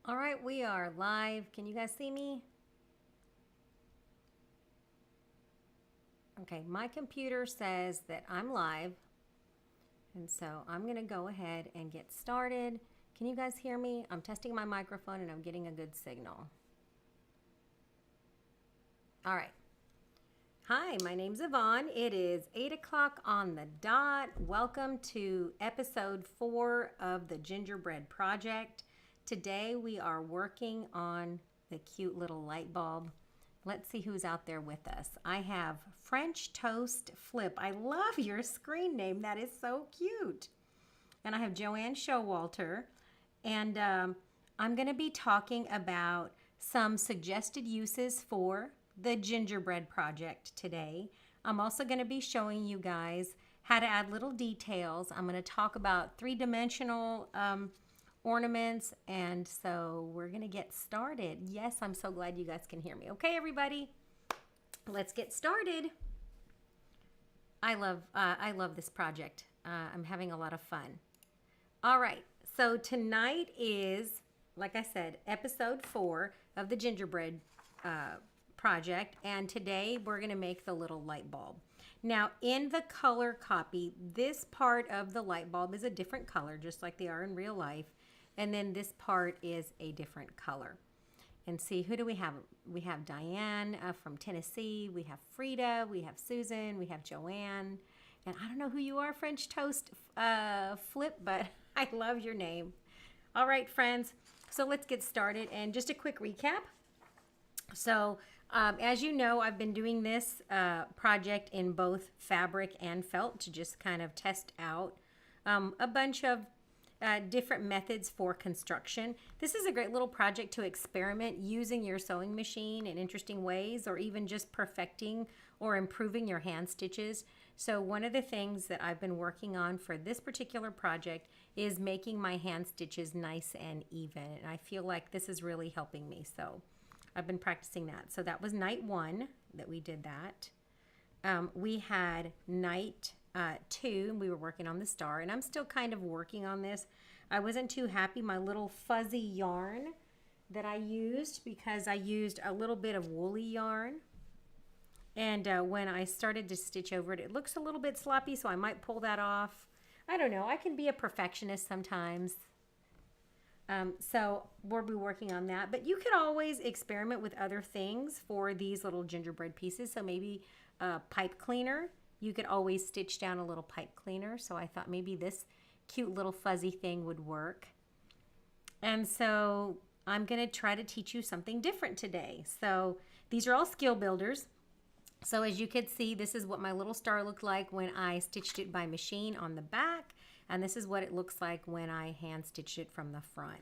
All right, we are live. Can you guys see me? Okay, my computer says that I'm live, and so I'm going to go ahead and get started. Can you guys hear me? I'm testing my microphone and I'm getting a good signal. All right. Hi, my name's Yvonne. It is 8 o'clock on the dot. Welcome to episode 4 of the Gingerbread Project. Today we are working on the cute little light bulb. Let's see who's out there with us. I have French Toast Flip. I love your screen name. That is so cute. And I have Joanne Showalter. And I'm going to be talking about some suggested uses for the gingerbread project today. I'm also going to be showing you guys how to add little details. I'm going to talk about three-dimensional ornaments, and so we're going to get started. Yes, I'm so glad you guys can hear me. Okay, everybody, let's get started. I love this project. I'm having a lot of fun. All right, so tonight is, like I said, episode 4 of the gingerbread project, and today we're going to make the little light bulb. Now, in the color copy, this part of the light bulb is a different color, just like they are in real life, and then this part is a different color. And see, who do we have? We have Diane from Tennessee, we have Frida, we have Susan, we have Joanne, and I don't know who you are, French Toast Flip, but I love your name. All right, friends, so let's get started, and just a quick recap. So as you know, I've been doing this project in both fabric and felt to just kind of test out a bunch of different methods for construction. This is a great little project to experiment using your sewing machine in interesting ways, or even just perfecting or improving your hand stitches. So one of the things that I've been working on for this particular project is making my hand stitches nice and even, and I feel like this is really helping me. So I've been practicing that. So that was night 1 that we did that. We had night 2, and we were working on the star, and I'm still kind of working on this. I wasn't too happy. My little fuzzy yarn that I used, because I used a little bit of woolly yarn, and when I started to stitch over it, it looks a little bit sloppy, so I might pull that off. I don't know. I can be a perfectionist sometimes. So we'll be working on that, but you could always experiment with other things for these little gingerbread pieces. So maybe a pipe cleaner, you could always stitch down a little pipe cleaner. So I thought maybe this cute little fuzzy thing would work. And so I'm going to try to teach you something different today. So these are all skill builders. So as you can see, this is what my little star looked like when I stitched it by machine on the back. And this is what it looks like when I hand stitched it from the front.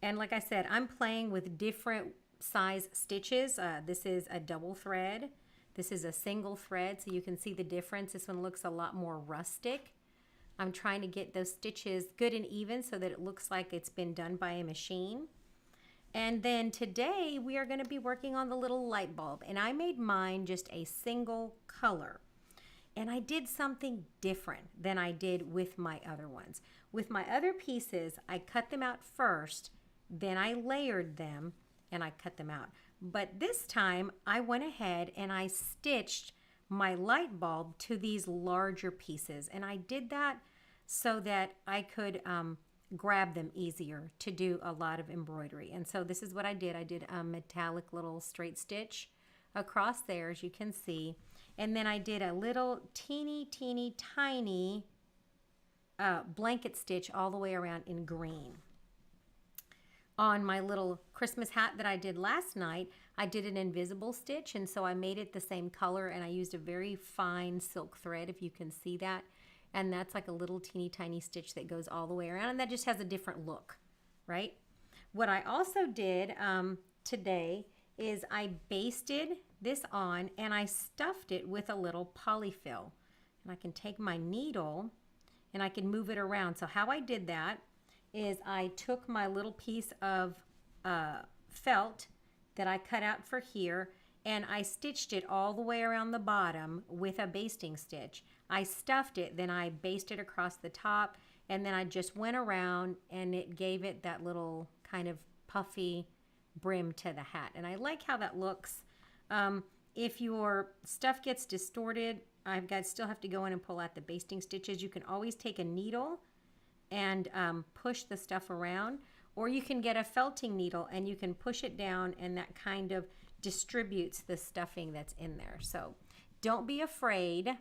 And like I said, I'm playing with different size stitches. This is a double thread. This is a single thread, so you can see the difference. This one looks a lot more rustic. I'm trying to get those stitches good and even so that it looks like it's been done by a machine. And then today we are going to be working on the little light bulb, and I made mine just a single color. And I did something different than I did with my other ones. With my other pieces, I cut them out first, then I layered them and I cut them out. But this time I went ahead and I stitched my light bulb to these larger pieces. And I did that so that I could grab them easier to do a lot of embroidery. And so this is what I did. I did a metallic little straight stitch across there, as you can see. And then I did a little teeny tiny blanket stitch all the way around in green. On my little Christmas hat that I did last night, I did an invisible stitch, and so I made it the same color, and I used a very fine silk thread, if you can see that. And that's like a little teeny tiny stitch that goes all the way around, and that just has a different look, right? What I also did today is I basted this on and I stuffed it with a little polyfill. And I can take my needle and I can move it around. So how I did that is I took my little piece of felt that I cut out for here, and I stitched it all the way around the bottom with a basting stitch. I stuffed it, then I basted across the top, and then I just went around and it gave it that little kind of puffy brim to the hat. And I like how that looks. If your stuff gets distorted, still have to go in and pull out the basting stitches. You can always take a needle and push the stuff around, or you can get a felting needle and you can push it down, and that kind of distributes the stuffing that's in there. So don't be afraid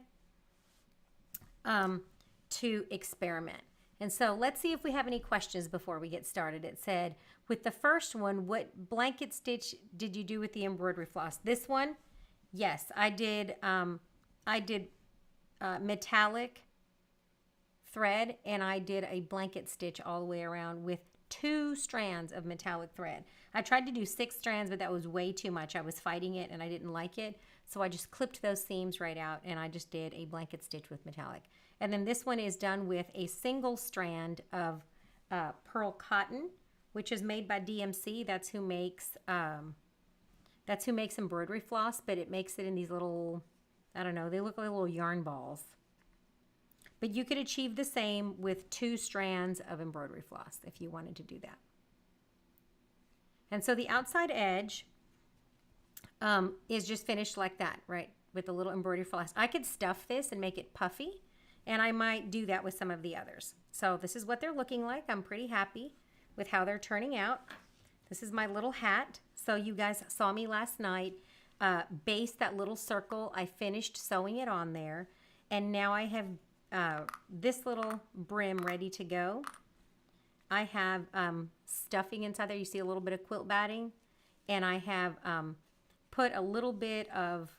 to experiment. And so let's see if we have any questions before we get started. It said, with the first one, what blanket stitch did you do with the embroidery floss? This one, yes, I did metallic thread, and I did a blanket stitch all the way around with 2 strands of metallic thread. I tried to do 6 strands, but that was way too much. I was fighting it and I didn't like it. So I just clipped those seams right out, and I just did a blanket stitch with metallic. And then this one is done with a single strand of pearl cotton, which is made by DMC. That's who makes embroidery floss, but it makes it in these little, I don't know, they look like little yarn balls. But you could achieve the same with 2 strands of embroidery floss if you wanted to do that. And so the outside edge is just finished like that, right? With a little embroidery floss. I could stuff this and make it puffy, and I might do that with some of the others. So this is what they're looking like. I'm pretty happy with how they're turning out. This is my little hat. So you guys saw me last night base that little circle. I finished sewing it on there, and now I have this little brim ready to go. I have stuffing inside there. You see a little bit of quilt batting, and I have put a little bit of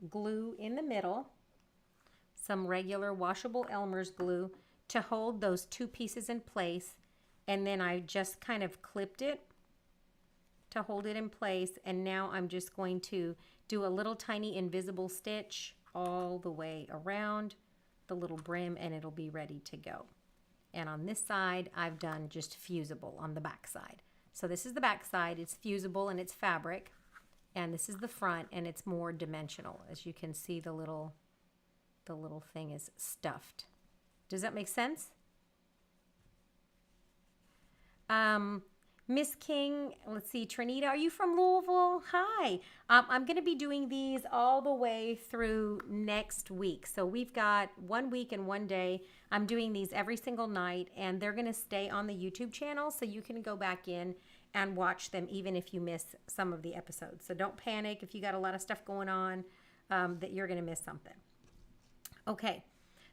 glue in the middle, some regular washable Elmer's glue to hold those 2 pieces in place, and then I just kind of clipped it to hold it in place, and now I'm just going to do a little tiny invisible stitch all the way around the little brim, and it'll be ready to go. And on this side, I've done just fusible on the back side. So this is the back side. It's fusible and it's fabric. And this is the front, and it's more dimensional. As you can see, the little thing is stuffed. Does that make sense? Miss King, let's see, Trinita, are you from Louisville? Hi. I'm going to be doing these all the way through next week. So we've got 1 week and 1 day. I'm doing these every single night, and they're going to stay on the YouTube channel, so you can go back in and watch them even if you miss some of the episodes. So don't panic if you got a lot of stuff going on that you're going to miss something. Okay,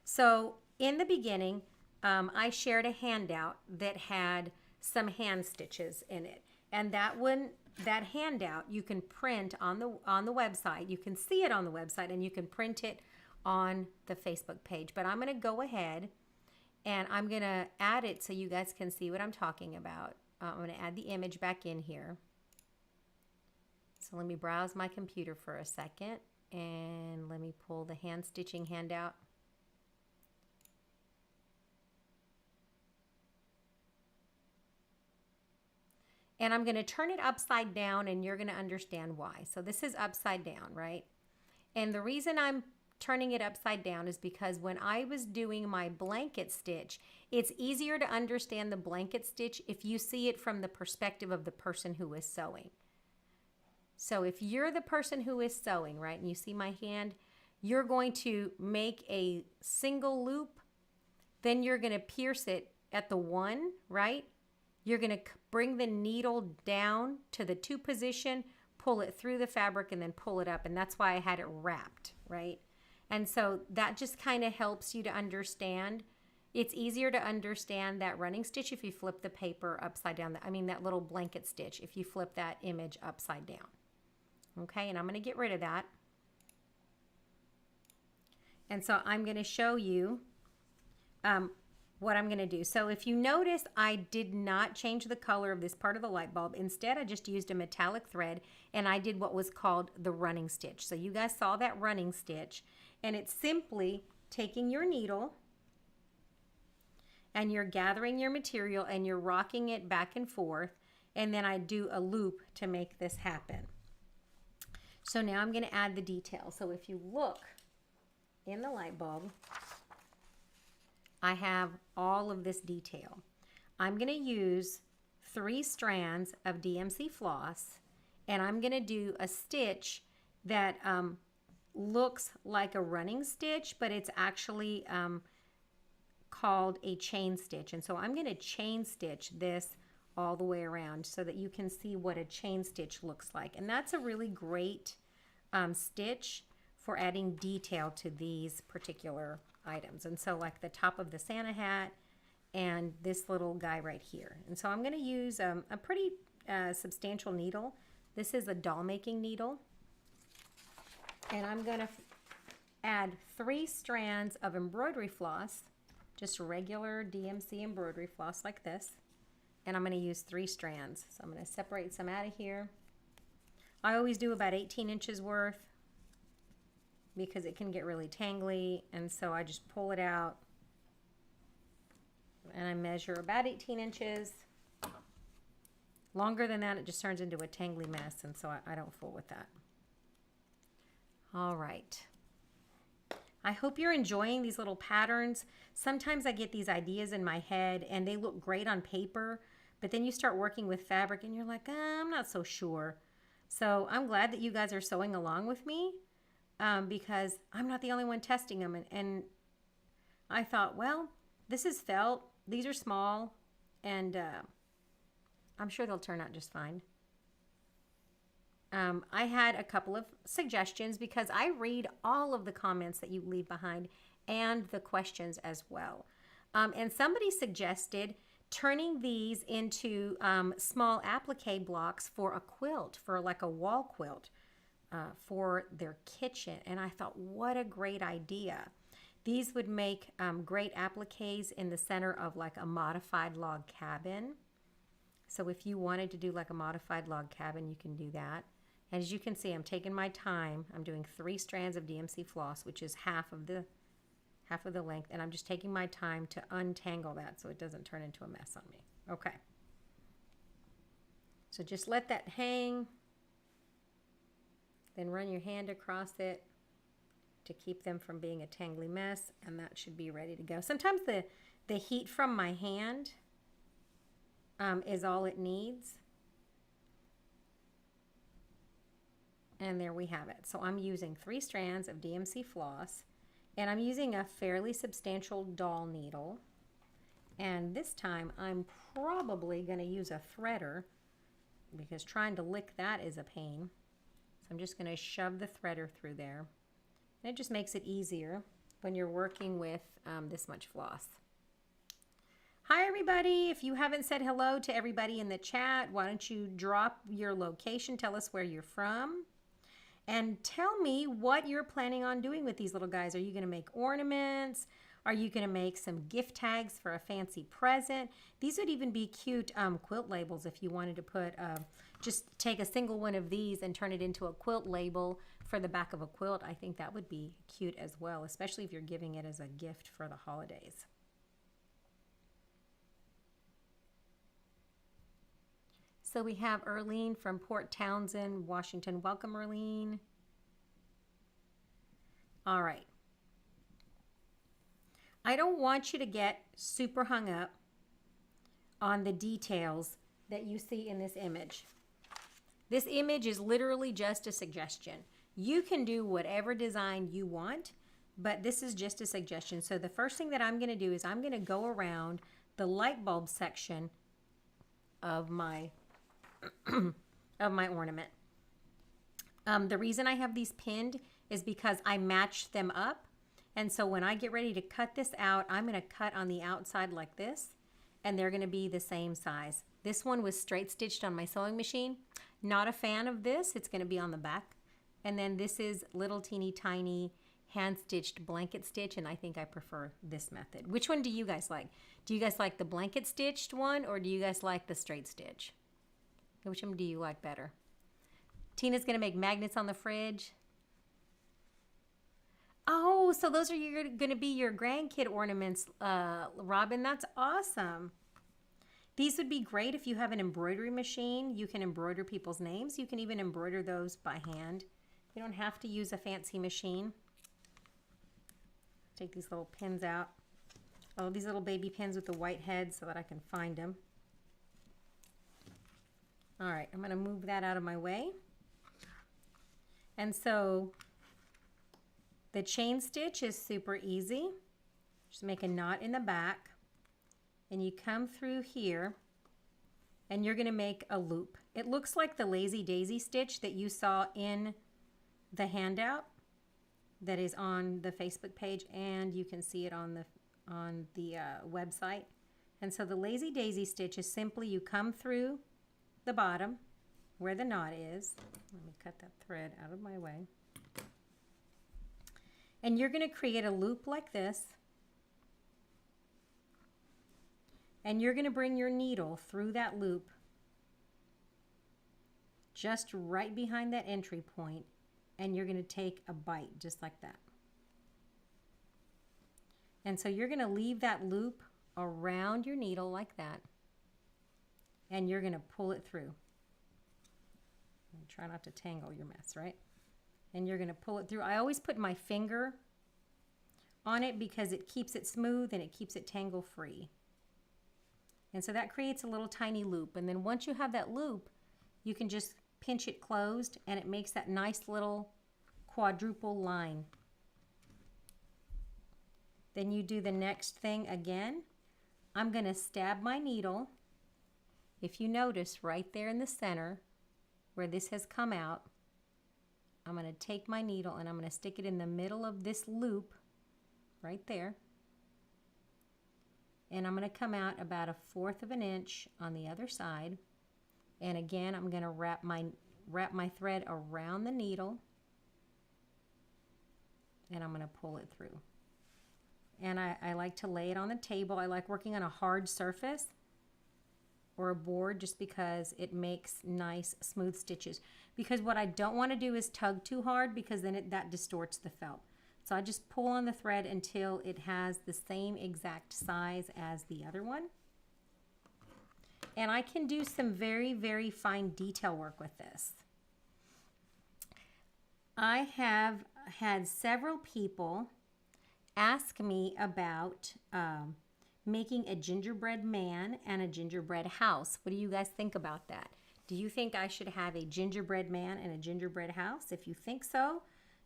so in the beginning, I shared a handout that had some hand stitches in it, and that handout you can print on the website. You can see it on the website, and you can print it on the Facebook page. But I'm going to go ahead and I'm going to add it so you guys can see what I'm talking about. I'm going to add the image back in here. So let me browse my computer for a second, and let me pull the hand stitching handout. And I'm going to turn it upside down, and you're going to understand why. So this is upside down, right? And the reason I'm turning it upside down is because when I was doing my blanket stitch, it's easier to understand the blanket stitch if you see it from the perspective of the person who is sewing. So if you're the person who is sewing, right, and you see my hand, you're going to make a single loop, then you're going to pierce it at the 1, right? You're going to bring the needle down to the 2 position, pull it through the fabric, and then pull it up. And that's why I had it wrapped, right? And so that just kind of helps you to understand. It's easier to understand that running stitch if you flip the paper upside down. That little blanket stitch, if you flip that image upside down. Okay, and I'm going to get rid of that. And so I'm going to show you what I'm going to do. So if you notice, I did not change the color of this part of the light bulb. Instead, I just used a metallic thread, and I did what was called the running stitch. So you guys saw that running stitch, and it's simply taking your needle and you're gathering your material and you're rocking it back and forth, and then I do a loop to make this happen. So now I'm going to add the detail. So if you look in the light bulb, I have all of this detail. I'm going to use 3 strands of DMC floss, and I'm going to do a stitch that looks like a running stitch, but it's actually called a chain stitch. And so I'm going to chain stitch this all the way around so that you can see what a chain stitch looks like. And that's a really great stitch for adding detail to these particular items. And so like the top of the Santa hat and this little guy right here. And so I'm going to use a pretty substantial needle. This is a doll making needle. And I'm going to add 3 strands of embroidery floss, just regular DMC embroidery floss like this. And I'm going to use 3 strands. So I'm going to separate some out of here. I always do about 18 inches worth because it can get really tangly. And so I just pull it out and I measure about 18 inches. Longer than that, it just turns into a tangly mess. And so I don't fool with that. All right. I hope you're enjoying these little patterns. Sometimes I get these ideas in my head and they look great on paper, but then you start working with fabric and you're like, I'm not so sure. So I'm glad that you guys are sewing along with me because I'm not the only one testing them. And I thought, well, this is felt. These are small and I'm sure they'll turn out just fine. I had a couple of suggestions because I read all of the comments that you leave behind and the questions as well. And somebody suggested turning these into small applique blocks for a quilt, for like a wall quilt for their kitchen. And I thought, what a great idea. These would make great appliques in the center of like a modified log cabin. So if you wanted to do like a modified log cabin, you can do that. And as you can see, I'm taking my time. I'm doing 3 strands of DMC floss, which is half of the length, and I'm just taking my time to untangle that so it doesn't turn into a mess on me. Okay. So just let that hang. Then run your hand across it to keep them from being a tangly mess, and that should be ready to go. Sometimes the heat from my hand is all it needs. And there we have it. So I'm using 3 strands of DMC floss, and I'm using a fairly substantial doll needle. And this time I'm probably going to use a threader because trying to lick that is a pain. So I'm just going to shove the threader through there. And it just makes it easier when you're working with this much floss. Hi everybody. If you haven't said hello to everybody in the chat, why don't you drop your location, tell us where you're from. And tell me what you're planning on doing with these little guys. Are you going to make ornaments? Are you going to make some gift tags for a fancy present? These would even be cute quilt labels if you wanted to put, just take a single one of these and turn it into a quilt label for the back of a quilt. I think that would be cute as well, especially if you're giving it as a gift for the holidays. So we have Erlene from Port Townsend, Washington. Welcome, Erlene. All right. I don't want you to get super hung up on the details that you see in this image. This image is literally just a suggestion. You can do whatever design you want, but this is just a suggestion. So the first thing that I'm going to do is I'm going to go around the light bulb section of my ornament. The reason I have these pinned is because I matched them up. And so when I get ready to cut this out, I'm going to cut on the outside like this, and they're going to be the same size. This one was straight stitched on my sewing machine. Not a fan of this. It's going to be on the back. And then this is little teeny tiny hand stitched blanket stitch, and I think I prefer this method. Which one do you guys like? Do you guys like the blanket stitched one, or do you guys like the straight stitch? Which one do you like better? Tina's going to make magnets on the fridge. Oh, so those are going to be your grandkid ornaments, Robin. That's awesome. These would be great if you have an embroidery machine. You can embroider people's names. You can even embroider those by hand. You don't have to use a fancy machine. Take these little pins out. Oh, these little baby pins with the white heads so that I can find them. All right, I'm going to move that out of my way. And so the chain stitch is super easy. Just make a knot in the back and you come through here and you're going to make a loop. It looks like the Lazy Daisy stitch that you saw in the handout that is on the Facebook page, and you can see it on the website. And so the Lazy Daisy stitch is simply you come through the bottom where the knot is. Let me cut that thread out of my way. And you're going to create a loop like this. And you're going to bring your needle through that loop just right behind that entry point, and you're going to take a bite just like that. And so you're going to leave that loop around your needle like that, and you're going to pull it through. And try not to tangle your mess, right? And you're going to pull it through. I always put my finger on it because it keeps it smooth and it keeps it tangle free. And so that creates a little tiny loop. And then once you have that loop, you can just pinch it closed and it makes that nice little quadruple line. Then you do the next thing again. I'm going to stab my needle. If you notice right there in the center where this has come out, I'm going to take my needle and I'm going to stick it in the middle of this loop right there. And I'm going to come out about 1/4 of an inch on the other side. And again, I'm going to wrap my thread around the needle, and I'm going to pull it through. And I like to lay it on the table. I like working on a hard surface or a board just because it makes nice smooth stitches. Because what I don't want to do is tug too hard, because then that distorts the felt. So I just pull on the thread until it has the same exact size as the other one. And I can do some very, very fine detail work with this. I have had several people ask me about making a gingerbread man and a gingerbread house. What do you guys think about that? Do you think I should have a gingerbread man and a gingerbread house? If you think so,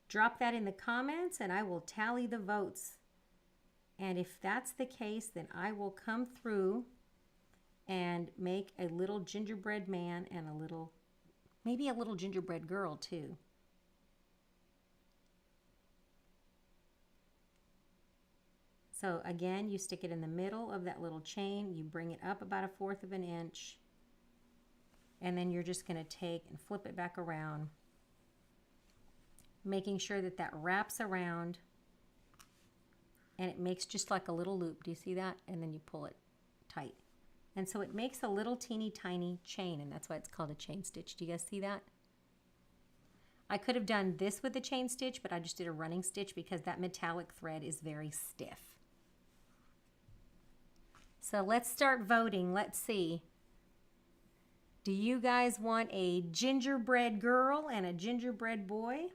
drop that in the comments and I will tally the votes. And if that's the case, then I will come through and make a little gingerbread man and maybe a little gingerbread girl too. So again, you stick it in the middle of that little chain, you bring it up about 1/4 of an inch, and then you're just going to take and flip it back around, making sure that that wraps around and it makes just like a little loop. Do you see that? And then you pull it tight. And so it makes a little teeny tiny chain, and that's why it's called a chain stitch. Do you guys see that? I could have done this with a chain stitch, but I just did a running stitch because that metallic thread is very stiff. So let's start voting. Let's see. Do you guys want a gingerbread girl and a gingerbread boy?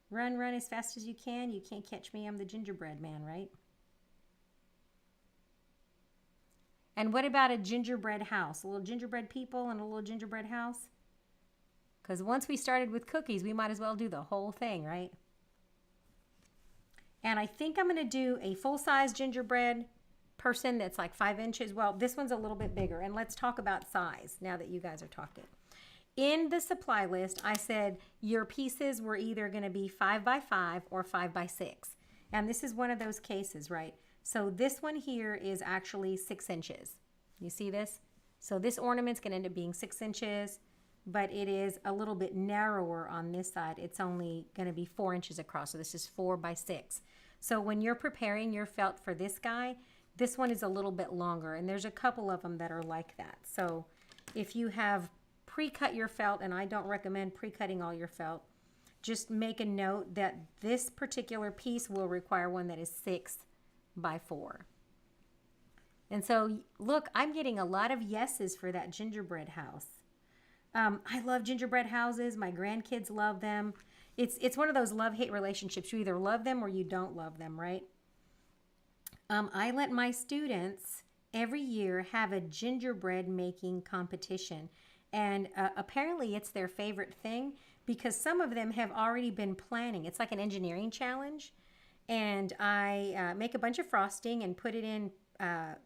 Run, run as fast as you can. You can't catch me. I'm the gingerbread man, right? And what about a gingerbread house? A little gingerbread people and a little gingerbread house? Because once we started with cookies, we might as well do the whole thing, right? And I think I'm going to do a full-size gingerbread person that's like 5 inches. Well, this one's a little bit bigger. And let's talk about size now that you guys are talking. In the supply list, I said your pieces were either going to be 5 by 5 or 5 by 6. And this is one of those cases, right? So this one here is actually 6 inches. You see this? So this ornament's going to end up being 6 inches, but it is a little bit narrower on this side. It's only going to be 4 inches across. So this is 4 by 6. So when you're preparing your felt for this guy, this one is a little bit longer, and there's a couple of them that are like that. So if you have pre-cut your felt, and I don't recommend pre-cutting all your felt, just make a note that this particular piece will require one that is 6 by 4. And so look, I'm getting a lot of yeses for that gingerbread house. I love gingerbread houses. My grandkids love them. It's one of those love-hate relationships. You either love them or you don't love them, right? I let my students every year have a gingerbread making competition. And apparently it's their favorite thing because some of them have already been planning. It's like an engineering challenge. And I make a bunch of frosting and put it in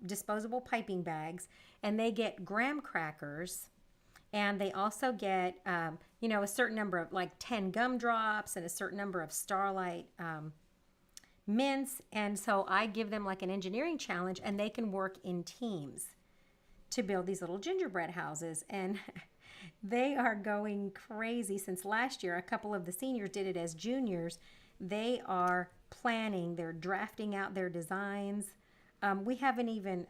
disposable piping bags. And they get graham crackers. And they also get, a certain number of, like 10 gumdrops and a certain number of Starlight mints. And so I give them like an engineering challenge, and they can work in teams to build these little gingerbread houses. And they are going crazy. Since last year, a couple of the seniors did it as juniors. They are planning, they're drafting out their designs. We haven't even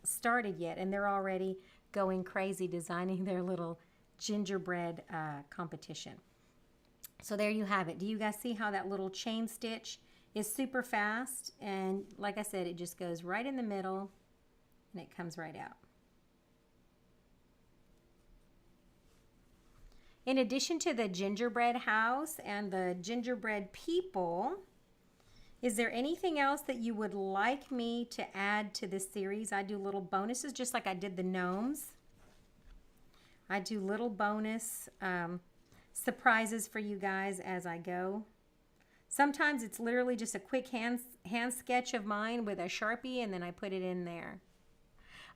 started yet, and they're already going crazy designing their little gingerbread competition. So there you have it. Do you guys see how that little chain stitch is super fast? And like I said, it just goes right in the middle and it comes right out. In addition to the gingerbread house and the gingerbread people, is there anything else that you would like me to add to this series? I do little bonuses just like I did the gnomes. I do little bonus surprises for you guys as I go. Sometimes it's literally just a quick hand sketch of mine with a Sharpie, and then I put it in there.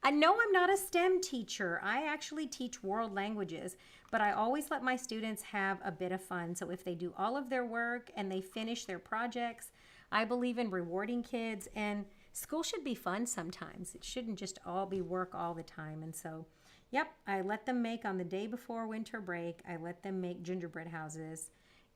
I know I'm not a STEM teacher. I actually teach world languages, but I always let my students have a bit of fun. So if they do all of their work and they finish their projects, I believe in rewarding kids, and school should be fun sometimes. It shouldn't just all be work all the time. And so, yep, I let them make on the day before winter break. I let them make gingerbread houses,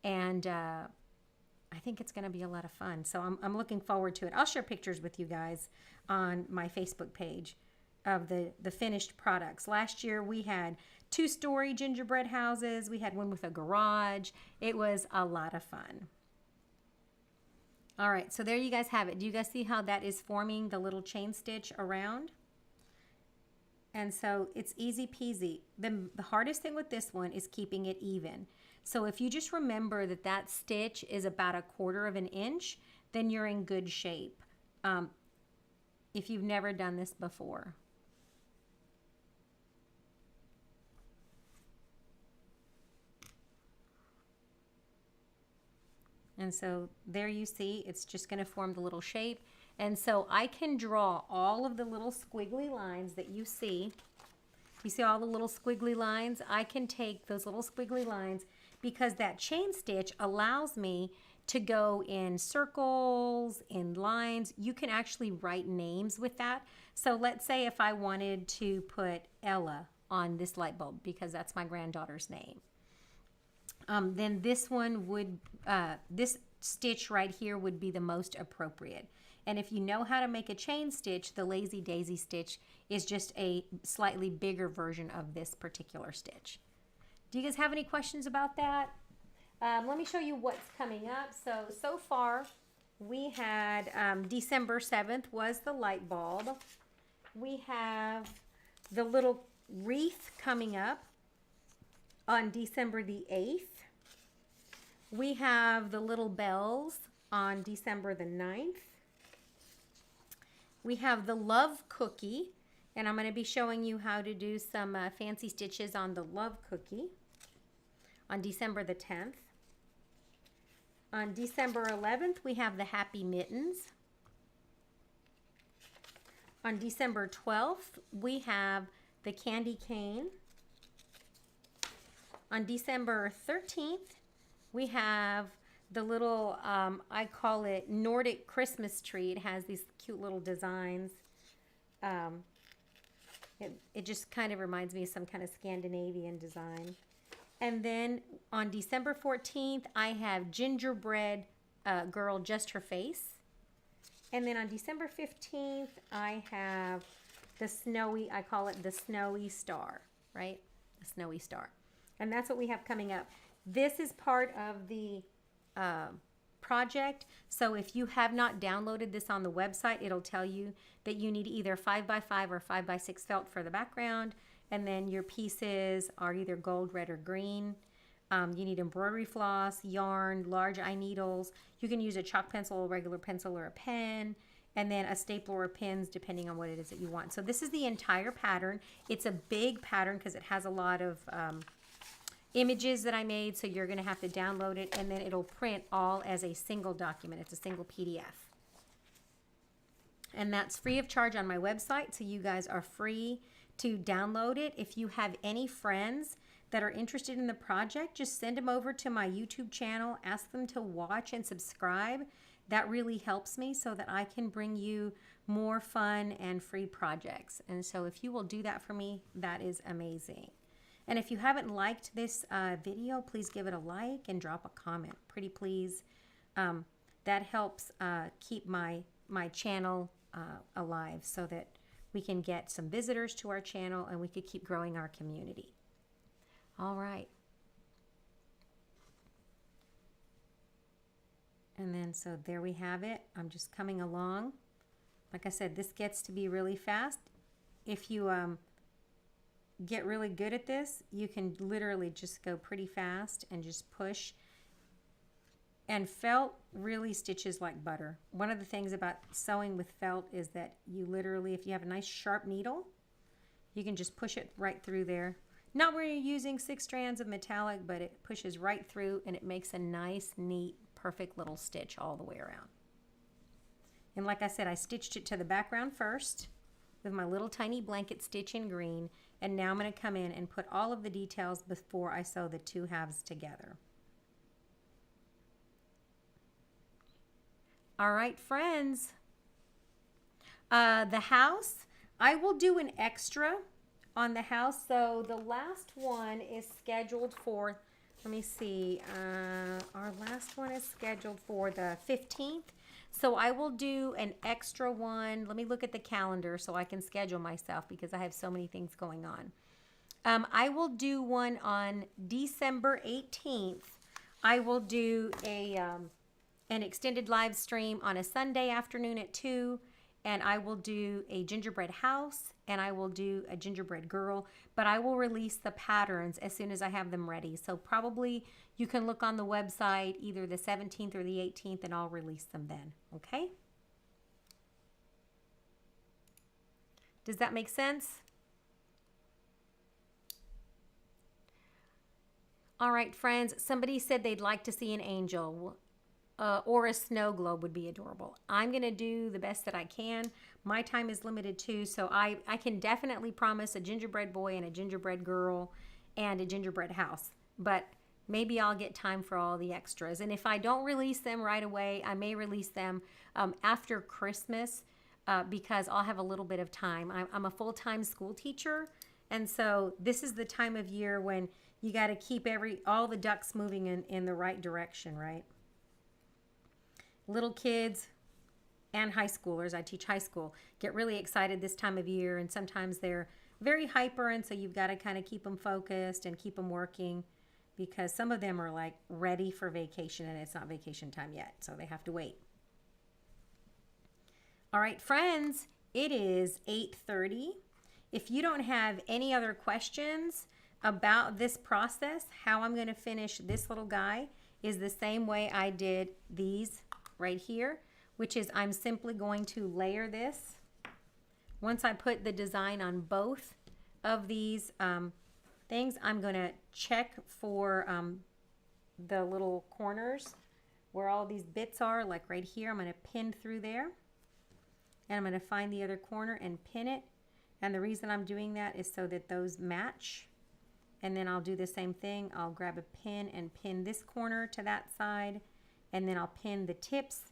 and I think it's going to be a lot of fun. So I'm looking forward to it. I'll share pictures with you guys on my Facebook page of the finished products. Last year we had 2-story gingerbread houses. We had one with a garage. It was a lot of fun. All right, so there you guys have it. Do you guys see how that is forming the little chain stitch around? And so it's easy peasy. The hardest thing with this one is keeping it even. So if you just remember that that stitch is about 1/4 of an inch, then you're in good shape. If you've never done this before. And so there you see, it's just going to form the little shape. And so I can draw all of the little squiggly lines that you see. You see all the little squiggly lines? I can take those little squiggly lines because that chain stitch allows me to go in circles, in lines. You can actually write names with that. So let's say if I wanted to put Ella on this light bulb because that's my granddaughter's name. Then this one would, this stitch right here would be the most appropriate. And if you know how to make a chain stitch, the Lazy Daisy stitch is just a slightly bigger version of this particular stitch. Do you guys have any questions about that? Let me show you what's coming up. So far we had December 7th was the light bulb. We have the little wreath coming up on December the 8th. We have the little bells on December the 9th. We have the love cookie, and I'm going to be showing you how to do some fancy stitches on the love cookie on December the 10th. On December 11th, we have the happy mittens. On December 12th, we have the candy cane. On December 13th, we have the little, I call it Nordic Christmas tree. It has these cute little designs. It just kind of reminds me of some kind of Scandinavian design. And then on December 14th, I have Gingerbread Girl, Just Her Face. And then on December 15th, I have the snowy, I call it the Snowy Star, right? The Snowy Star. And that's what we have coming up. This is part of the project. So if you have not downloaded this on the website, it'll tell you that you need either 5x5 or 5x6 felt for the background. And then your pieces are either gold, red, or green. You need embroidery floss, yarn, large eye needles. You can use a chalk pencil, a regular pencil, or a pen. and then a stapler or pins depending on what it is that you want. So this is the entire pattern. It's a big pattern because it has a lot of images that I made, so you're going to have to download it, and then it'll print all as a single document. It's a single PDF. And that's free of charge on my website, so you guys are free to download it. If you have any friends that are interested in the project, just send them over to my YouTube channel. Ask them to watch and subscribe. That really helps me so that I can bring you more fun and free projects. And so if you will do that for me, that is amazing. And if you haven't liked this video, please give it a like and drop a comment. Pretty please. That helps keep my channel alive so that we can get some visitors to our channel and we could keep growing our community. All right. And then so there we have it. I'm just coming along. Like I said, this gets to be really fast. If you get really good at this, you can literally just go pretty fast and just push. And felt really stitches like butter. One of the things about sewing with felt is that you literally, if you have a nice sharp needle, you can just push it right through there. Not where you're using 6 strands of metallic, but it pushes right through and it makes a nice, neat, perfect little stitch all the way around. And like I said, I stitched it to the background first with my little tiny blanket stitch in green. And now I'm going to come in and put all of the details before I sew the 2 halves together. All right, friends. The house, I will do an extra on the house. So the last one is scheduled for, let me see, our last one is scheduled for the 15th. So I will do an extra one. Let me look at the calendar so I can schedule myself because I have so many things going on. I will do one on December 18th. I will do an extended live stream on a Sunday afternoon at 2, and I will do a gingerbread house, and I will do a gingerbread girl, but I will release the patterns as soon as I have them ready. So probably you can look on the website either the 17th or the 18th, and I'll release them then, okay? Does that make sense? All right, friends, somebody said they'd like to see an angel. Or a snow globe would be adorable. I'm going to do the best that I can. My time is limited too, so I can definitely promise a gingerbread boy and a gingerbread girl and a gingerbread house. But maybe I'll get time for all the extras. And if I don't release them right away, I may release them after Christmas because I'll have a little bit of time. I'm a full-time school teacher, and so this is the time of year when you got to keep all the ducks moving in the right direction, right? Little kids and high schoolers, I teach high school, get really excited this time of year, and sometimes they're very hyper, and so you've got to kind of keep them focused and keep them working because some of them are like ready for vacation and it's not vacation time yet, so they have to wait. All right, friends, it is 8:30. If you don't have any other questions about this process, how I'm going to finish this little guy is the same way I did these right here, which is I'm simply going to layer this. Once I put the design on both of these things, I'm going to check for the little corners where all these bits are, like right here. I'm going to pin through there, and I'm going to find the other corner and pin it. And the reason I'm doing that is so that those match. And then I'll do the same thing. I'll grab a pin and pin this corner to that side, and then I'll pin the tips.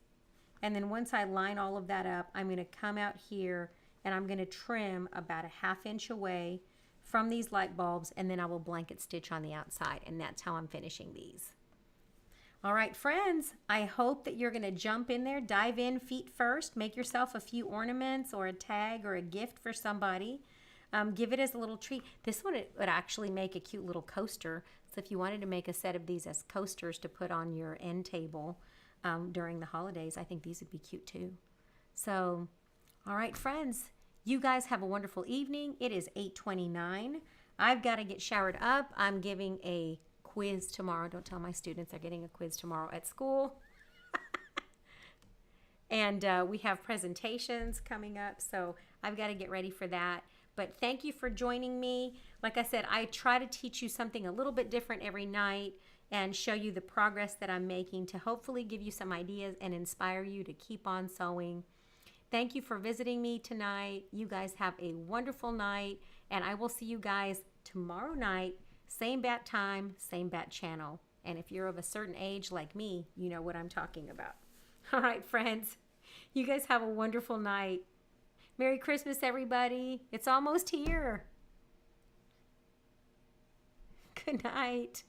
And then once I line all of that up, I'm going to come out here and I'm going to trim about a 1/2 inch away from these light bulbs, and then I will blanket stitch on the outside, and that's how I'm finishing these. All right, friends, I hope that you're going to jump in there, dive in feet first, make yourself a few ornaments or a tag or a gift for somebody. Give it as a little treat. This one would actually make a cute little coaster. So if you wanted to make a set of these as coasters to put on your end table during the holidays, I think these would be cute too. So, all right, friends, you guys have a wonderful evening. It is 8:29. I've got to get showered up. I'm giving a quiz tomorrow. Don't tell my students they're getting a quiz tomorrow at school. And we have presentations coming up, so I've got to get ready for that. But thank you for joining me. Like I said, I try to teach you something a little bit different every night and show you the progress that I'm making to hopefully give you some ideas and inspire you to keep on sewing. Thank you for visiting me tonight. You guys have a wonderful night, and I will see you guys tomorrow night, same bat time, same bat channel. And if you're of a certain age like me, you know what I'm talking about. All right, friends, you guys have a wonderful night. Merry Christmas, everybody. It's almost here. Good night.